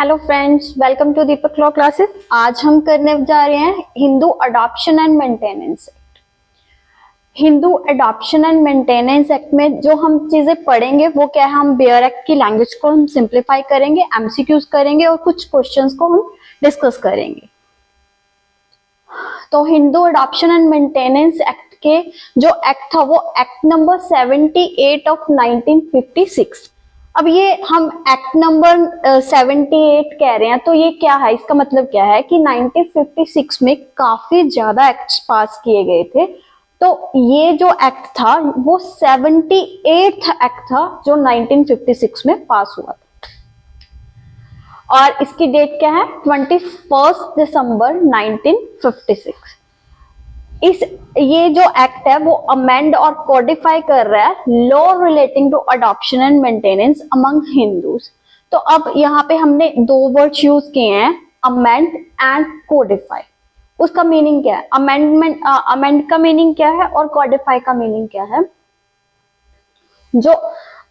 Hello friends, welcome to Deepak law classes. आज हम करने जा रहे हैं Hindu adoption and maintenance act. Hindu adoption and maintenance act में जो हम चीजें पढ़ेंगे वो क्या है, हम बेयर एक्ट की लैंग्वेज को हम सिंप्लीफाई करेंगे, एमसीक्यूज करेंगे और कुछ क्वेश्चंस को हम डिस्कस करेंगे। तो Hindu adoption and maintenance act के जो एक्ट था वो एक्ट नंबर 78 ऑफ 1956। अब ये हम एक्ट नंबर 78 कह रहे हैं, तो ये क्या है, इसका मतलब क्या है कि 1956 में काफी ज्यादा एक्ट्स पास किए गए थे। तो ये जो एक्ट था वो 78th एक्ट था जो 1956 में पास हुआ था। और इसकी डेट क्या है, 21 दिसंबर 1956। ये जो एक्ट है वो अमेंड और कोडिफाई कर रहा है law relating to adoption and maintenance among Hindus. तो अब यहाँ पे हमने दो वर्ड यूज किए हैं, अमेंड एंड कोडिफाई। उसका मीनिंग क्या है, अमेंड का मीनिंग क्या है और कोडिफाई का मीनिंग क्या है। जो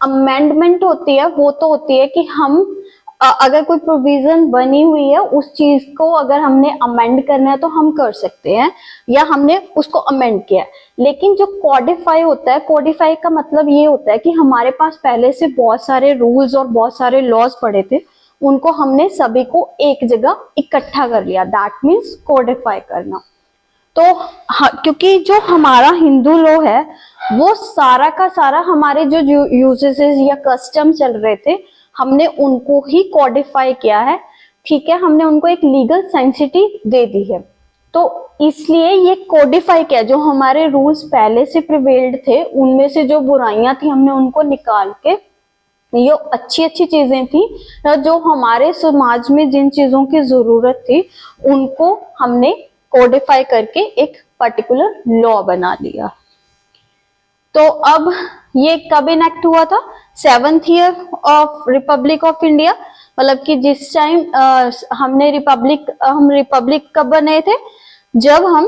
अमेंडमेंट होती है वो तो होती है कि हम अगर कोई प्रोविजन बनी हुई है उस चीज को अगर हमने अमेंड करना है तो हम कर सकते हैं, या हमने उसको अमेंड किया है। लेकिन जो कोडिफाई होता है, कोडिफाई का मतलब ये होता है कि हमारे पास पहले से बहुत सारे रूल्स और बहुत सारे लॉज पड़े थे, उनको हमने सभी को एक जगह इकट्ठा कर लिया, दैट मीन्स कोडिफाई करना। तो क्योंकि जो हमारा हिंदू लॉ है वो सारा का सारा हमारे जो यूजेस या कस्टम चल रहे थे हमने उनको ही कोडिफाई किया है, ठीक है, हमने उनको एक लीगल सेंसिटी दे दी है। तो इसलिए ये कोडिफाई किया, जो हमारे रूल्स पहले से प्रिवेल्ड थे उनमें से जो बुराइयां थी हमने उनको निकाल के ये अच्छी अच्छी चीजें थी जो हमारे समाज में जिन चीजों की जरूरत थी उनको हमने कोडिफाई करके एक पर्टिकुलर लॉ बना लिया। तो अब ये कब इनेक्ट हुआ था, 7th year of Republic of India, मतलब कि जिस टाइम हम रिपब्लिक कब बने थे, जब हम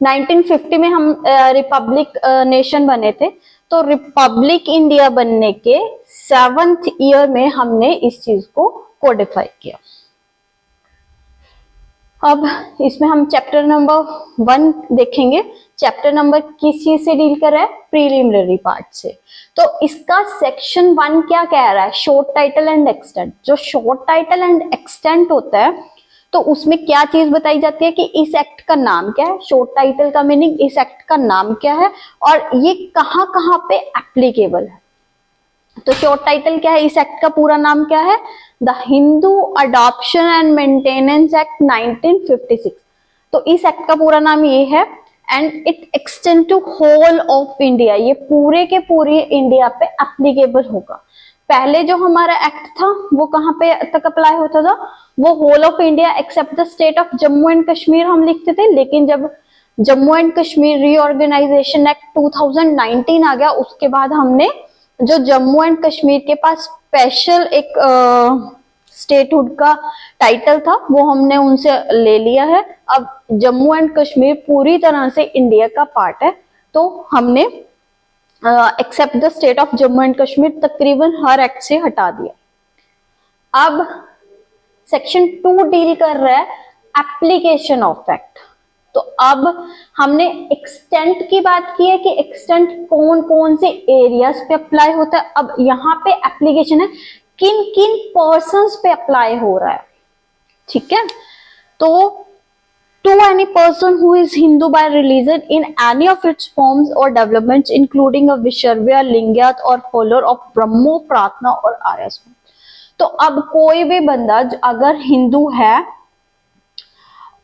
1950 में हम रिपब्लिक नेशन बने थे। तो रिपब्लिक इंडिया बनने के 7th ईयर में हमने इस चीज को कोडिफाई किया। अब इसमें हम चैप्टर नंबर 1 देखेंगे। चैप्टर नंबर किस चीज से डील कर रहा है, प्रीलिमिनरी पार्ट से। तो इसका सेक्शन 1 क्या कह रहा है, शॉर्ट टाइटल एंड एक्सटेंट। जो शॉर्ट टाइटल एंड एक्सटेंट होता है तो उसमें क्या चीज बताई जाती है कि इस एक्ट का नाम क्या है, शॉर्ट टाइटल का मीनिंग, इस एक्ट का नाम क्या है और ये कहाँ कहाँ पे एप्लीकेबल है। तो शॉर्ट टाइटल क्या है, इस एक्ट का पूरा नाम क्या है, the Hindu adoption and maintenance act 1956। तो इस एक्ट का पूरा नाम ये है and it extend to whole of India, ये पूरे के पूरे इंडिया पे एप्लीकेबल होगा। पहले जो हमारा एक्ट था वो कहाँ पे तक अप्लाई होता था, वो whole of India except the state of Jammu and Kashmir हम लिखते थे। लेकिन जब Jammu and Kashmir reorganisation act 2019 आ गया, उसके बाद हमने जो जम्मू एंड कश्मीर के पास स्पेशल एक स्टेटहुड का टाइटल था वो हमने उनसे ले लिया है। अब जम्मू एंड कश्मीर पूरी तरह से इंडिया का पार्ट है, तो हमने except the state of Jammu and Kashmir तकरीबन हर एक्ट से हटा दिया। अब सेक्शन 2 डील कर रहा है एप्लीकेशन ऑफ एक्ट। तो अब हमने एक्सटेंट की बात की है कि एक्सटेंट कौन कौन से एरियाज पे अप्लाई होता है। अब यहाँ पे एप्लीकेशन है किन किन पर्सन्स पे अप्लाई हो रहा है, ठीक है। तो to any person who is Hindu by religion in any of its forms or developments including a विशर्व्य, लिंगायत और फॉलोअर ऑफ ब्रह्मो, प्रार्थना और आर्य समाज। तो अब कोई भी बंदा अगर हिंदू है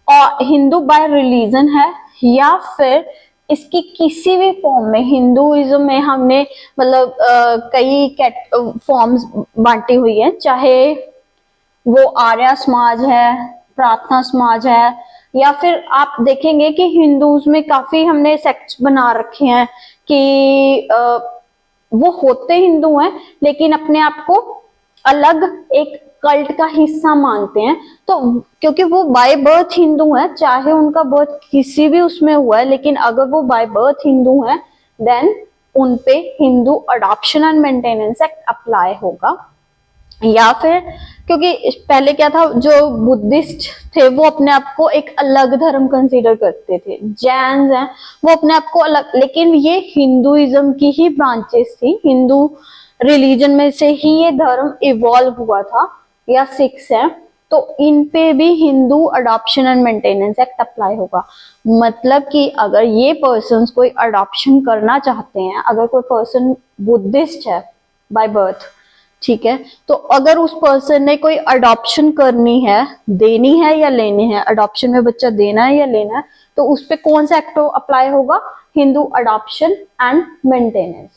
और हिंदू बाय रिलीजन है या फिर इसकी किसी भी फॉर्म में, हिंदुइज्म में हमने मतलब कई फॉर्म्स बांटी हुई है, चाहे वो आर्य समाज है, प्रार्थना समाज है, या फिर आप देखेंगे कि हिंदूज में काफी हमने सेक्ट्स बना रखे हैं कि वो होते हिंदू हैं लेकिन अपने आप को अलग एक कल्ट का हिस्सा मानते हैं। तो क्योंकि वो बाय बर्थ हिंदू है, चाहे उनका बर्थ किसी भी उसमें हुआ है, लेकिन अगर वो बाय बर्थ हिंदू है देन उनपे Hindu adoption and maintenance act apply होगा। या फिर क्योंकि पहले क्या था, जो बुद्धिस्ट थे वो अपने आप को एक अलग धर्म कंसीडर करते थे, जैन हैं वो अपने आप को अलग, लेकिन ये हिंदुइज्म की ही ब्रांचेस थी, हिंदू रिलीजन में से ही ये धर्म इवॉल्व हुआ था। या सिक्स है तो इन पे भी Hindu adoption and maintenance act apply होगा। मतलब कि अगर ये पर्सन कोई अडॉप्शन करना चाहते हैं, अगर कोई पर्सन बुद्धिस्ट है बाय बर्थ, ठीक है, तो अगर उस पर्सन ने कोई अडॉप्शन करनी है, देनी है या लेनी है, अडॉप्शन में बच्चा देना है या लेना है, तो उस पे कौन सा एक्ट अप्लाई होगा? Hindu adoption and maintenance.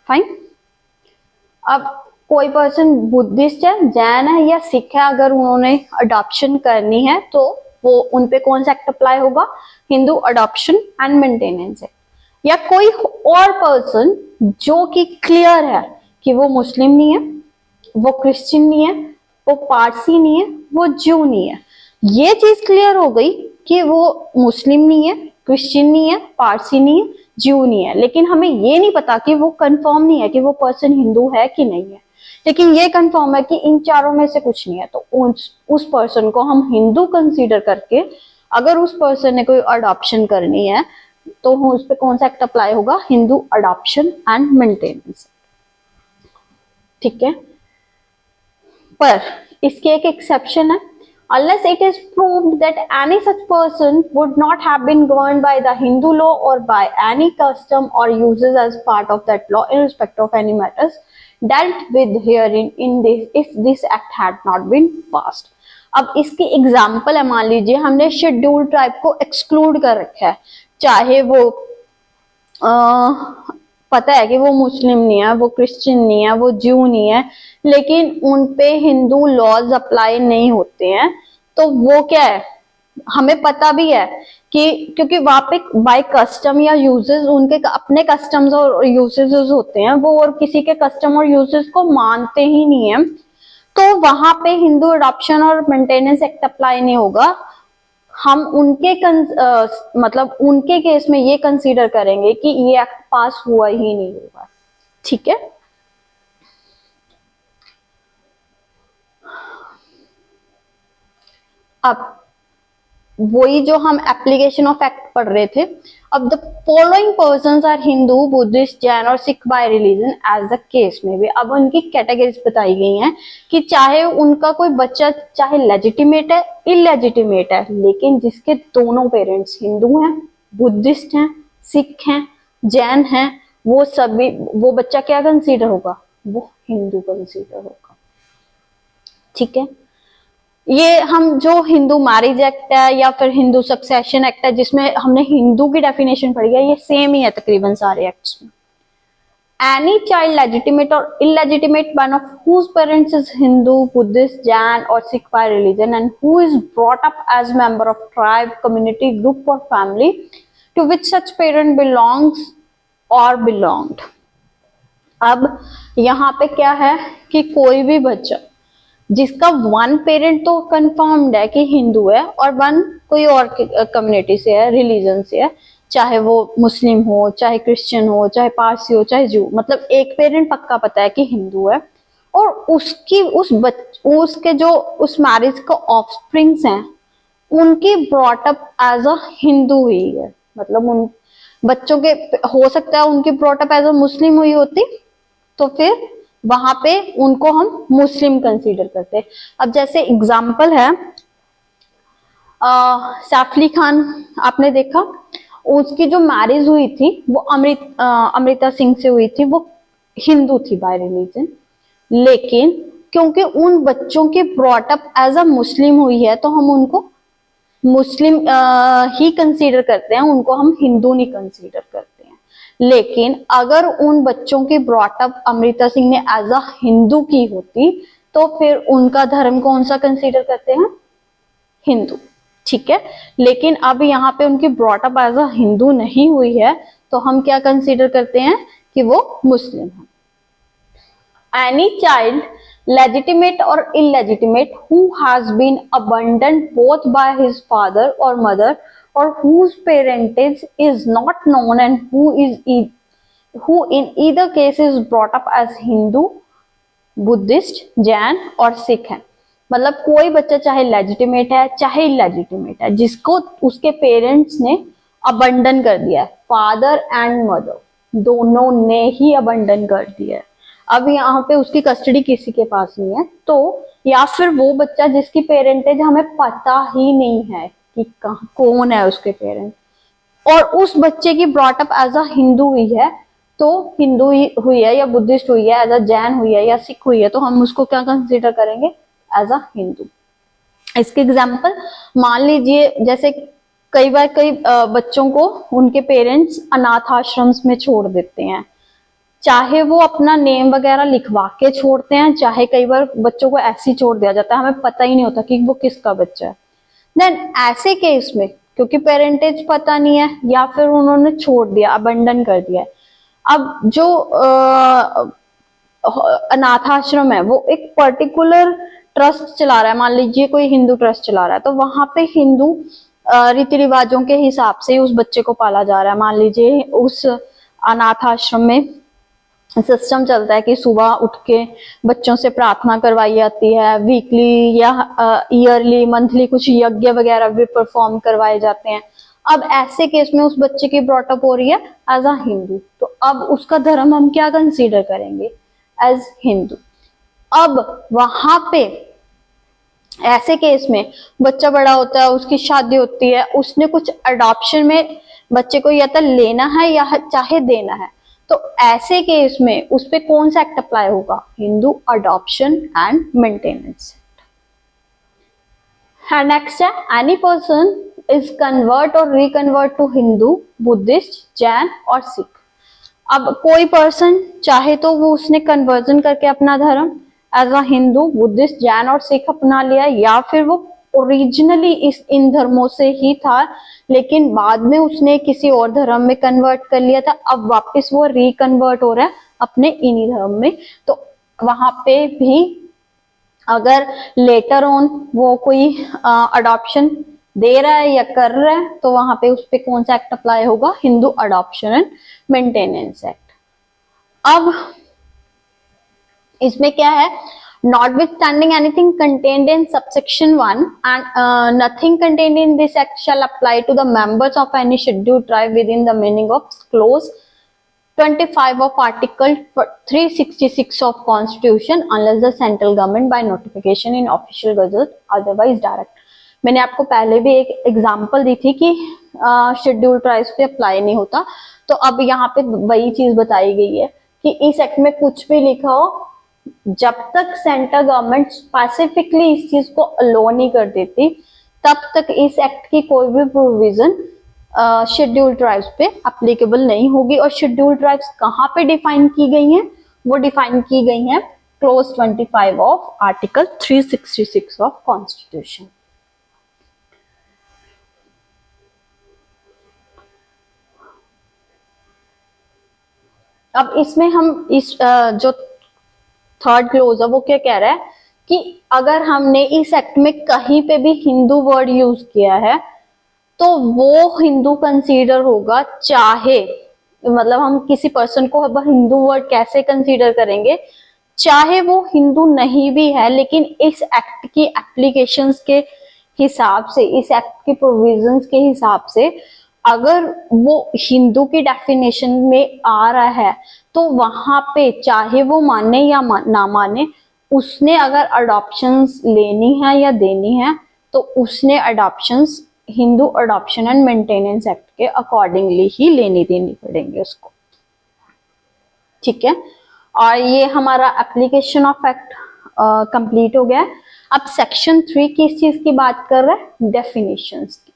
Fine. अब कोई पर्सन बुद्धिस्ट है, जैन है या सिख है, अगर उन्होंने अडॉप्शन करनी है तो वो उन पे कौन सा एक्ट अप्लाई होगा? Hindu adoption and maintenance act. या कोई और पर्सन जो कि क्लियर है कि वो मुस्लिम नहीं है, वो क्रिश्चियन नहीं है, वो पारसी नहीं है, वो ज्यू नहीं है, ये चीज क्लियर हो गई कि वो मुस्लिम नहीं है, क्रिश्चियन नहीं है, पारसी नहीं है, ज्यू नहीं है, लेकिन हमें ये नहीं पता कि वो कंफर्म नहीं है कि वो पर्सन हिंदू है कि नहीं है, लेकिन ये कंफर्म है कि इन चारों में से कुछ नहीं है, तो उस पर्सन को हम हिंदू कंसीडर करके, अगर उस पर्सन ने कोई अडॉप्शन करनी है तो उस पर कौन सा एक्ट अप्लाई होगा? Hindu adoption and maintenance. ठीक है, पर इसकी एक एक्सेप्शन है, unless it is proved that any such person would not have been governed by the Hindu law or by any custom or uses as part of that law in respect of any matters dealt with herein in this, if this act had not been passed। अब इसकी example है, मान लीजिए हमने schedule tribe को exclude कर रखा है, चाहे वो पता है कि वो मुस्लिम नहीं है, वो क्रिश्चियन नहीं है, वो ज्यू नहीं है, लेकिन उन पे हिंदू लॉज अप्लाई नहीं होते हैं, तो वो क्या है, हमें पता भी है कि क्योंकि वहां पे बाय कस्टम या यूजेस उनके अपने कस्टम्स और यूजेस होते हैं, वो और किसी के कस्टम और यूजेस को मानते ही नहीं है, तो वहां पे हिंदू अडॉप्शन और मेंटेनेंस एक्ट अप्लाई नहीं होगा। हम उनके मतलब उनके केस में ये कंसीडर करेंगे कि ये एक्ट पास हुआ ही नहीं होगा। ठीक है, अब वही जो हम एप्लीकेशन ऑफ एक्ट पढ़ रहे थे, अब the following persons are Hindu, Buddhist, Jain और Sikh by religion as the case में भी। अब उनकी कैटेगरीज बताई गई हैं कि चाहे उनका कोई बच्चा चाहे लेजिटिमेट है, इलेजिटिमेट है, लेकिन जिसके दोनों पेरेंट्स हिंदू हैं, बुद्धिस्ट हैं, सिख हैं, जैन हैं, वो सभी, वो बच्चा क्या कंसीडर होगा? वो हिंदू कंसीडर होगा। ठीक है, ये हम जो हिंदू मैरिज एक्ट है या फिर हिंदू सक्सेशन एक्ट है जिसमें हमने हिंदू की डेफिनेशन पढ़ी है, ये सेम ही है तकरीबन सारे एक्ट्स में। एनी चाइल्ड लेजिटिमेट और illegitimate one of whose parents is Hindu, Buddhist, Jain or Sikh by religion and who is brought up as member of tribe, community, group or family to which such parent belongs or belonged। अब यहाँ पे क्या है कि कोई भी बच्चा जिसका वन पेरेंट तो कंफर्म्ड है कि हिंदू है और वन कोई और कम्युनिटी से है, रिलीजन से है, चाहे वो मुस्लिम हो, चाहे क्रिश्चियन हो, चाहे पारसी हो, चाहे जू, मतलब एक पेरेंट पक्का पता है कि हिंदू है, और उसकी उसके जो उस मैरिज का ऑफस्प्रिंग्स हैं उनकी ब्रॉटअप एज अ हिंदू हुई है, मतलब उन बच्चों के हो सकता है उनकी ब्रॉटअप एज अ मुस्लिम हुई होती, तो फिर वहां पे उनको हम मुस्लिम कंसीडर करते हैं। अब जैसे एग्जाम्पल है सैफ अली खान, आपने देखा उसकी जो मैरिज हुई थी वो अमृता सिंह से हुई थी, वो हिंदू थी बाय रिलीजन, लेकिन क्योंकि उन बच्चों की ब्रॉटअप एज अ मुस्लिम हुई है तो हम उनको मुस्लिम ही कंसीडर करते हैं, उनको हम हिंदू नहीं कंसीडर करते। लेकिन अगर उन बच्चों की ब्रॉटअप अमृता सिंह ने एज अ हिंदू की होती तो फिर उनका धर्म कौन सा कंसीडर करते हैं? हिंदू। ठीक है, लेकिन अब यहाँ पे उनकी brought up as a Hindu नहीं हुई है, तो हम क्या कंसीडर करते हैं कि वो मुस्लिम है। Any child legitimate or illegitimate who has been abandoned both by his father or mother or whose parentage is not known and who in either case is brought up as Hindu, Buddhist, Jain और सिख है। मतलब कोई बच्चा चाहे legitimate है चाहे illegitimate है, जिसको उसके पेरेंट्स ने अबंडन कर दिया है, फादर एंड मदर दोनों ने ही अबंडन कर दिया है, अब यहाँ पे उसकी कस्टडी किसी के पास नहीं है, तो या फिर वो बच्चा जिसकी पेरेंटेज हमें पता ही नहीं है कि कौन है उसके पेरेंट, और उस बच्चे की brought up as a Hindu हुई है, तो हिंदू हुई है या बुद्धिस्ट हुई है, एज अ जैन हुई है या सिख हुई है, तो हम उसको क्या कंसीडर करेंगे, एज अ हिंदू। इसके एग्जाम्पल मान लीजिए, जैसे कई बार कई बच्चों को उनके पेरेंट्स अनाथ आश्रम्स में छोड़ देते हैं, चाहे वो अपना नेम वगैरह लिखवा के छोड़ते हैं, चाहे कई बार बच्चों को ऐसे ही छोड़ दिया जाता है, हमें पता ही नहीं होता कि वो किसका बच्चा है। देन ऐसे केस में क्योंकि पेरेंटेज पता नहीं है या फिर उन्होंने छोड़ दिया, अबंडन कर दिया है, अब जो अनाथ आश्रम है वो एक पर्टिकुलर ट्रस्ट चला रहा है, मान लीजिए कोई हिंदू ट्रस्ट चला रहा है, तो वहां पे हिंदू रीति रिवाजों के हिसाब से उस बच्चे को पाला जा रहा है। मान लीजिए उस अनाथ आश्रम में सिस्टम चलता है कि सुबह उठ के बच्चों से प्रार्थना करवाई जाती है, वीकली या ईयरली मंथली कुछ यज्ञ वगैरह भी परफॉर्म करवाए जाते हैं। अब ऐसे केस में उस बच्चे की ब्रॉटअप हो रही है एज अ हिंदू, तो अब उसका धर्म हम क्या कंसीडर करेंगे, एज हिंदू। अब वहां पे ऐसे केस में बच्चा बड़ा होता है, उसकी शादी होती है, उसने कुछ अडॉप्शन में बच्चे को या तो लेना है या चाहे देना है, तो ऐसे केस में उस पे कौन सा एक्ट अप्लाई होगा, Hindu adoption and maintenance act. Next है, एनी पर्सन इज कन्वर्ट और reconvert to Hindu, Buddhist, Jain और सिख। अब कोई पर्सन चाहे तो वो उसने कन्वर्जन करके अपना धर्म as a Hindu, Buddhist, Jain और सिख अपना लिया, या फिर वो ओरिजिनली इन धर्मों से ही था लेकिन बाद में उसने किसी और धर्म में कन्वर्ट कर लिया था, अब वापस वो रिकन्वर्ट हो रहा है अपने इन्हीं धर्म में, तो वहां पे भी अगर लेटर ऑन वो कोई अडॉप्शन दे रहा है या कर रहा है, तो वहां पे उस पे कौन सा एक्ट अप्लाई होगा, Hindu adoption and maintenance act. अब इसमें क्या है, notwithstanding anything contained in subsection 1 and nothing contained in this act shall apply to the members of any scheduled tribe within the meaning of clause 25 of article 366 of constitution unless the central government by notification in official gazette otherwise direct। मैंने आपको पहले भी एक example दी थी कि scheduled tribes पे apply नहीं होता, तो अब यहाँ पे वही चीज बताई गई है कि इस एक्ट में कुछ भी लिखा हो, जब तक सेंट्रल गवर्नमेंट स्पेसिफिकली इस चीज को अलो नहीं कर देती, तब तक इस एक्ट की कोई भी प्रोविजन शेड्यूल्ड ट्राइब्स पे एप्लीकेबल नहीं होगी। और शेड्यूल्ड ट्राइब्स कहाँ पे डिफाइन की गई हैं, वो डिफाइन की गई हैं close 25 of article 366 of constitution. अब इसमें हम इस जो थर्ड क्लोज है वो क्या कह रहा है कि अगर हमने इस एक्ट में कहीं पे भी हिंदू वर्ड यूज किया है तो वो हिंदू कंसीडर होगा, चाहे मतलब हम किसी पर्सन को अब हिंदू वर्ड कैसे कंसीडर करेंगे, चाहे वो हिंदू नहीं भी है लेकिन इस एक्ट की एप्लीकेशंस के हिसाब से, इस एक्ट के प्रोविजंस के हिसाब से अगर वो हिंदू की डेफिनेशन में आ रहा है तो वहां पे चाहे वो माने या ना माने, उसने अगर अडॉप्शंस लेनी है या देनी है तो उसने adoptions Hindu adoption and maintenance act के अकॉर्डिंगली ही लेनी देनी पड़ेंगे उसको, ठीक है। और ये हमारा एप्लीकेशन ऑफ एक्ट कंप्लीट हो गया है। अब सेक्शन 3 किस चीज की बात कर रहा है, डेफिनेशंस की।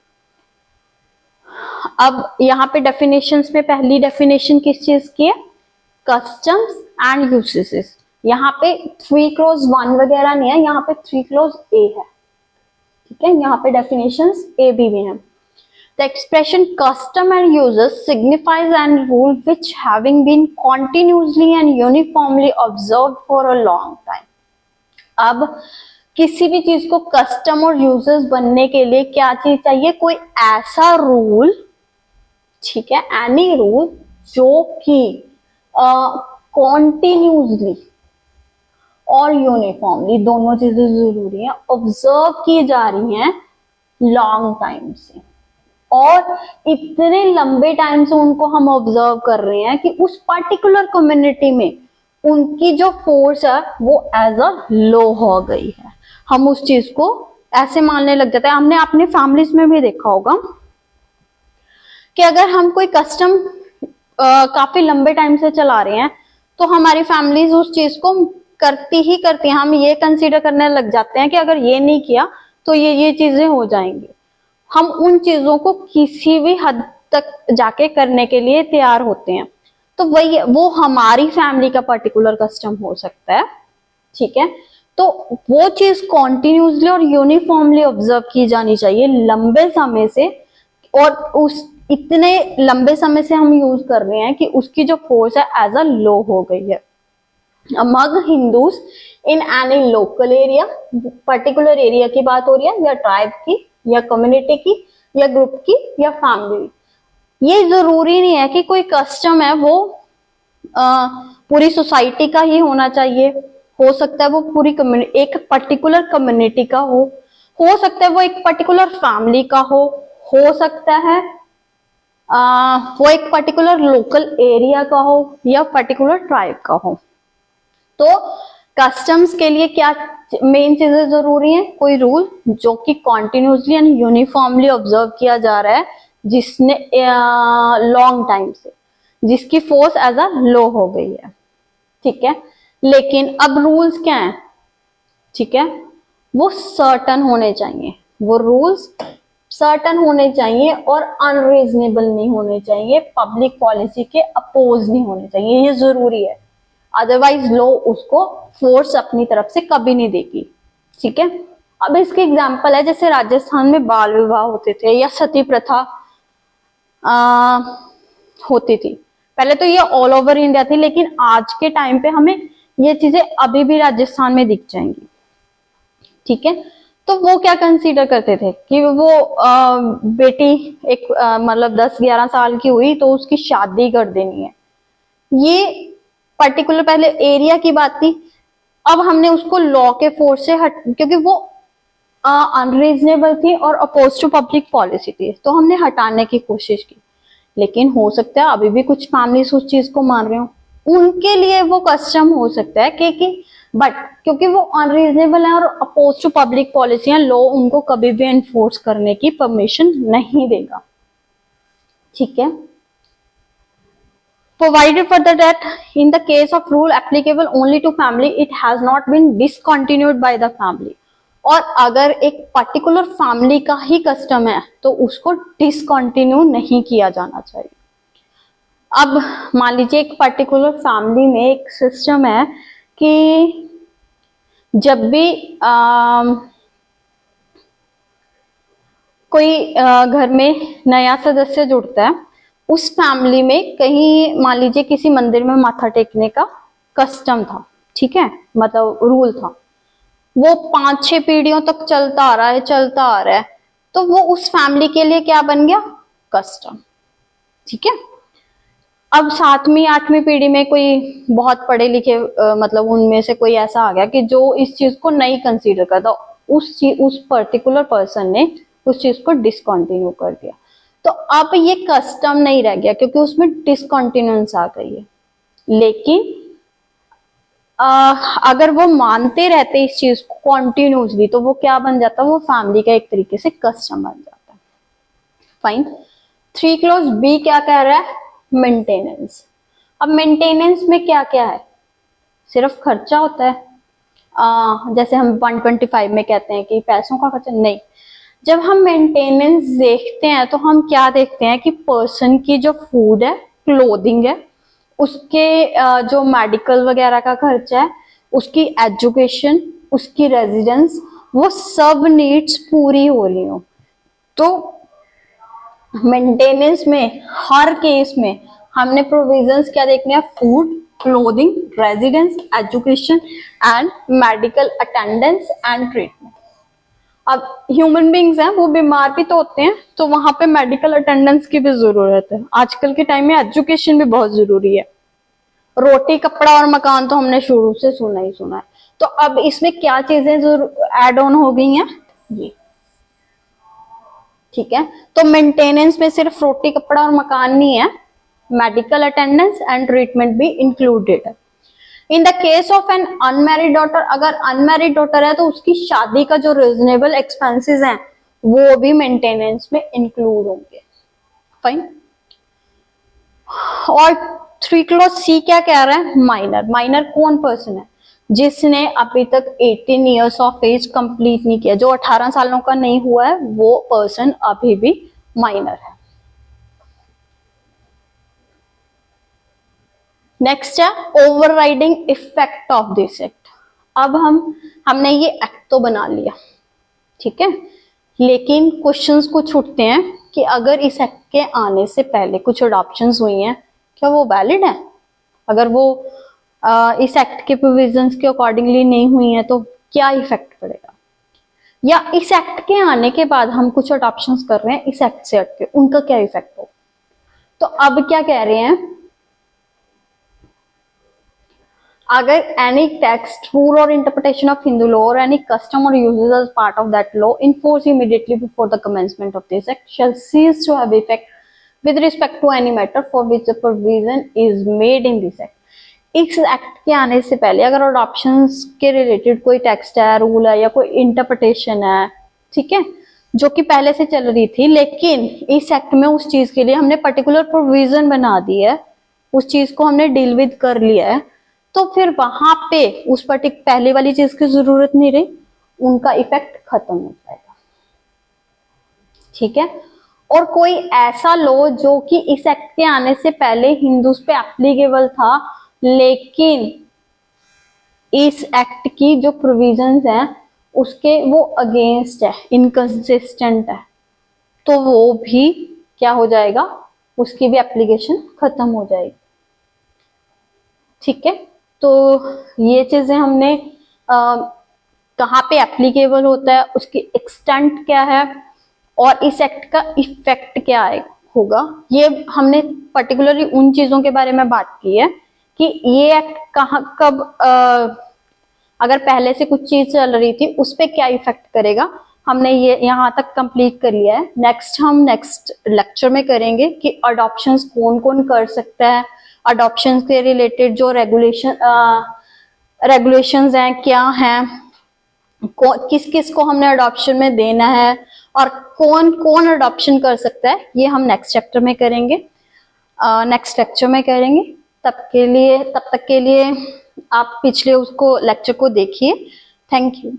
अब यहाँ पे डेफिनेशंस में पहली डेफिनेशन किस चीज की है, कस्टम्स एंड यूसेस। यहाँ पे 3 क्लोज 1 वगैरह नहीं है, यहाँ पे 3 क्लोज ए है, ठीक ठीक है, यहाँ पे डेफिनेशंस ए बी भी हैं। The expression custom and uses signifies and rule which having been continuously and uniformly observed for a long time। अब किसी भी चीज को कस्टम और यूजेस बनने के लिए क्या चीज चाहिए, कोई ऐसा रूल, ठीक है, एनी रूल जो कि कॉन्टिन्यूसली और यूनिफॉर्मली, दोनों चीजें जरूरी है, ऑब्जर्व की जा रही हैं लॉन्ग टाइम से, और इतने लंबे टाइम से उनको हम ऑब्जर्व कर रहे हैं कि उस पर्टिकुलर कम्युनिटी में उनकी जो फोर्स है वो एज अ लो हो गई है। हम उस चीज को ऐसे मानने लग जाते हैं। हमने अपने फैमिलीज में भी देखा होगा कि अगर हम कोई कस्टम काफी लंबे टाइम से चला रहे हैं तो हमारी फैमिलीज उस चीज को करती ही करती हैं। हम ये कंसीडर करने लग जाते हैं कि अगर ये नहीं किया तो ये चीजें हो जाएंगी। हम उन चीजों को किसी भी हद तक जाके करने के लिए तैयार होते हैं। तो वही वो हमारी फैमिली का पर्टिकुलर कस्टम हो सकता है, ठीक है। तो वो चीज कॉन्टिन्यूसली और यूनिफॉर्मली ऑब्जर्व की जानी चाहिए लंबे समय से, और उस इतने लंबे समय से हम यूज कर रहे हैं कि उसकी जो फोर्स है एज अ लो हो गई है। Among Hindus in any local area, particular area की बात हो रही है, या ट्राइब की, या कम्युनिटी की, या ग्रुप की, या फैमिली। ये जरूरी नहीं है कि कोई कस्टम है वो पूरी सोसाइटी का ही होना चाहिए। हो सकता है वो पूरी एक पर्टिकुलर कम्युनिटी का हो सकता है वो एक पर्टिकुलर फैमिली का हो सकता है वो एक पर्टिकुलर लोकल एरिया का हो, या पर्टिकुलर ट्राइब का हो। तो कस्टम्स के लिए क्या मेन चीजें जरूरी हैं, कोई रूल जो कि कॉन्टिन्यूसली एंड यूनिफॉर्मली ऑब्जर्व किया जा रहा है, जिसने लॉन्ग टाइम से, जिसकी फोर्स एज अ लो हो गई है, ठीक है। लेकिन अब रूल्स क्या हैं, ठीक है, वो सर्टन होने चाहिए, वो रूल्स सर्टन होने चाहिए और अनरीजनेबल नहीं होने चाहिए, पब्लिक पॉलिसी के अपोज नहीं होने चाहिए, ये जरूरी है। अदरवाइज लॉ उसको फोर्स अपनी तरफ से कभी नहीं देगी, ठीक है। अब इसके एग्जाम्पल है, जैसे राजस्थान में बाल विवाह होते थे या सती प्रथा होती थी। पहले तो ये ऑल ओवर इंडिया थी, लेकिन आज के टाइम पे हमें ये चीजें अभी भी राजस्थान में दिख जाएंगी, ठीक है। तो वो क्या कंसीडर करते थे कि वो बेटी एक मतलब 10-11 साल की हुई तो उसकी शादी कर देनी है। ये पर्टिकुलर पहले एरिया की बात थी, अब हमने उसको लॉ के फोर्स से क्योंकि वो अनरीजनेबल थी और अपोज टू पब्लिक पॉलिसी थी, तो हमने हटाने की कोशिश की। लेकिन हो सकता है अभी भी कुछ फैमिलीज उस चीज को मान रहे हो, उनके लिए वो कस्टम हो सकता है कि बट क्योंकि वो अनरीजनेबल है और अपोज टू पब्लिक पॉलिसी है, लॉ उनको कभी भी एनफोर्स करने की परमिशन नहीं देगा, ठीक है। Provided further that in the case of rule applicable only to family, it has not been discontinued by the family। और अगर एक पर्टिकुलर फैमिली का ही कस्टम है तो उसको डिसकंटिन्यू नहीं किया जाना चाहिए। अब मान लीजिए एक पर्टिकुलर फैमिली में एक सिस्टम है कि जब भी कोई घर में नया सदस्य जुड़ता है, उस फैमिली में कहीं मान लीजिए किसी मंदिर में माथा टेकने का कस्टम था, ठीक है, मतलब रूल था, वो 5-6 पीढ़ियों तक चलता आ रहा है, तो वो उस फैमिली के लिए क्या बन गया, कस्टम, ठीक है। अब 7वीं-8वीं पीढ़ी में कोई बहुत पढ़े लिखे मतलब उनमें से कोई ऐसा आ गया कि जो इस चीज को नहीं कंसीडर करता, उस पर्टिकुलर पर्सन ने उस चीज को डिसकंटिन्यू कर दिया, तो अब ये कस्टम नहीं रह गया क्योंकि उसमें डिसकंटिन्यूएंस आ गई है। लेकिन अगर वो मानते रहते इस चीज को कॉन्टिन्यूसली, तो वो क्या बन जाता है, वो फैमिली का एक तरीके से कस्टम बन जाता है। फाइन। 3 क्लॉज बी क्या कह रहा है, मेंटेनेंस। अब मेंटेनेंस में क्या क्या है, सिर्फ खर्चा होता है, जैसे हम 125 में कहते हैं कि पैसों का खर्चा नहीं। जब हम मेंटेनेंस देखते हैं तो हम क्या देखते हैं कि पर्सन की जो फूड है, क्लोथिंग है, उसके जो मेडिकल वगैरह का खर्चा है, उसकी एजुकेशन, उसकी रेजिडेंस, वो सब नीड्स पूरी हो रही हो। तो मेंटेनेंस में हर केस में हमने प्रोविजंस क्या देखने हैं, food, clothing, residence, education and medical attendance and treatment. अब ह्यूमन बींग्स हैं, वो बीमार भी तो होते हैं, तो वहां पे मेडिकल अटेंडेंस की भी जरूरत है। आजकल के टाइम में एजुकेशन भी बहुत जरूरी है। रोटी, कपड़ा और मकान तो हमने शुरू से सुना ही सुना है। तो अब इसमें क्या चीजें जो एड ऑन हो गई हैं, ये ठीक है। तो मेंटेनेंस में सिर्फ रोटी, कपड़ा और मकान नहीं है, मेडिकल अटेंडेंस एंड ट्रीटमेंट भी इंक्लूडेड है। In the case of an unmarried daughter, अगर अनमैरिड डॉटर है तो उसकी शादी का जो रीजनेबल एक्सपेंसेस हैं वो भी मेंटेनेंस में इंक्लूड होंगे। फाइन। और 3 क्लॉज सी क्या कह रहा है, माइनर। माइनर कौन पर्सन है, जिसने अभी तक 18 ईयर्स ऑफ एज कंप्लीट नहीं किया। जो 18 सालों का नहीं हुआ है वो पर्सन अभी भी माइनर है। नेक्स्ट है overriding effect of this act. अब हमने ये एक्ट तो बना लिया, ठीक है, लेकिन क्वेश्चंस कुछ उठते हैं कि अगर इस एक्ट के आने से पहले कुछ अडॉप्शंस हुई हैं, क्या वो वैलिड है? अगर वो इस एक्ट के प्रोविजंस के अकॉर्डिंगली नहीं हुई है तो क्या इफेक्ट पड़ेगा? या इस एक्ट के आने के बाद हम कुछ अडॉप्शंस कर रहे हैं इस एक्ट से हटके, उनका क्या इफेक्ट हो? तो अब क्या कह रहे हैं, अगर any text, rule or interpretation of Hindu law or any custom or usages as part of that law in force immediately before the commencement of this act shall cease to have effect with respect to any matter for which the provision is made in this act. इस act के आने से पहले अगर adoptions के related कोई text है, rule है या कोई इंटरप्रिटेशन है, ठीक है, जो कि पहले से चल रही थी, लेकिन इस एक्ट में उस चीज के लिए हमने पर्टिकुलर प्रोविजन बना दी है, उस चीज को हमने डील विद कर लिया है, तो फिर वहां पे उस पहले वाली चीज की जरूरत नहीं रही, उनका इफेक्ट खत्म हो जाएगा, ठीक है। और कोई ऐसा लॉ जो कि इस एक्ट के आने से पहले हिंदूज पे एप्लीकेबल था, लेकिन इस एक्ट की जो प्रोविजंस हैं उसके वो अगेंस्ट है, इनकंसिस्टेंट है, तो वो भी क्या हो जाएगा, उसकी भी एप्लीकेशन खत्म हो जाएगी, ठीक है। तो ये चीजें हमने कहाँ पे एप्लीकेबल होता है, उसकी एक्सटेंट क्या है और इस एक्ट का इफेक्ट क्या होगा, ये हमने पर्टिकुलरली उन चीजों के बारे में बात की है कि ये एक्ट कहाँ कब अगर पहले से कुछ चीज चल रही थी उस पर क्या इफेक्ट करेगा, हमने ये यहाँ तक कंप्लीट कर लिया है। हम नेक्स्ट लेक्चर में करेंगे कि अडॉप्शंस कौन कौन कर सकता है, अडॉप्शंस के रिलेटेड जो रेगुलेशंस हैं क्या हैं, किस किस को हमने अडॉप्शन में देना है और कौन कौन अडॉप्शन कर सकता है, ये हम नेक्स्ट चैप्टर में करेंगे, नेक्स्ट लेक्चर में करेंगे। तब तक के लिए आप पिछले उसको लेक्चर को देखिए। Thank you.